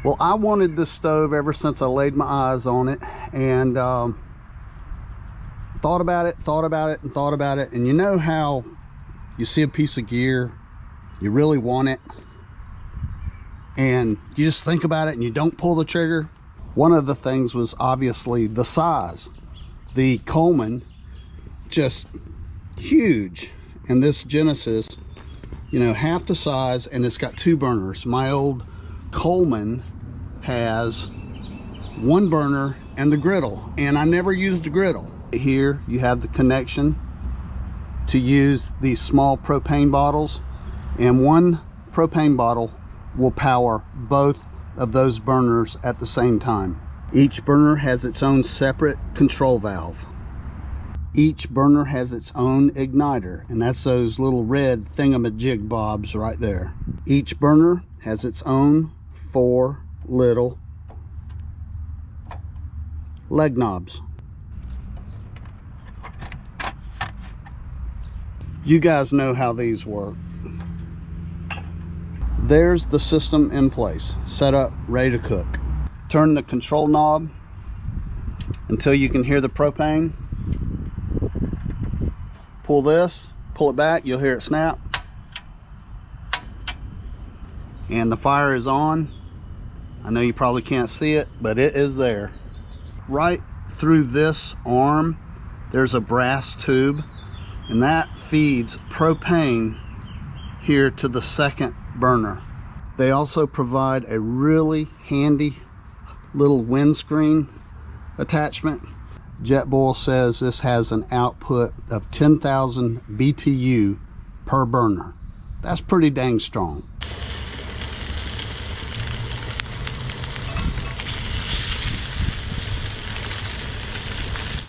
Well, I wanted this stove ever since I laid my eyes on it, and thought about it. And you know how you see a piece of gear, you really want it, and you just think about it and you don't pull the trigger? One of the things was obviously the size. The Coleman, just huge, and this Genesis, you know, half the size, and it's got 2 burners. My old Coleman has 1 burner and the griddle, and I never used the griddle. Here you have the connection to use these small propane bottles, and 1 propane bottle will power both of those burners at the same time. Each burner has its own separate control valve. Each burner has its own igniter, and that's those little red thingamajig bobs right there. Each burner has its own 4 little leg knobs. You guys know how these work. There's the system in place, set up, ready to cook. Turn the control knob until you can hear the propane. Pull this, pull it back, you'll hear it snap. And the fire is on. I know you probably can't see it, but it is there. Right through this arm, there's a brass tube, and that feeds propane here to the second burner. They also provide a really handy little windscreen attachment. JetBoil says this has an output of 10,000 BTU per burner. That's pretty dang strong.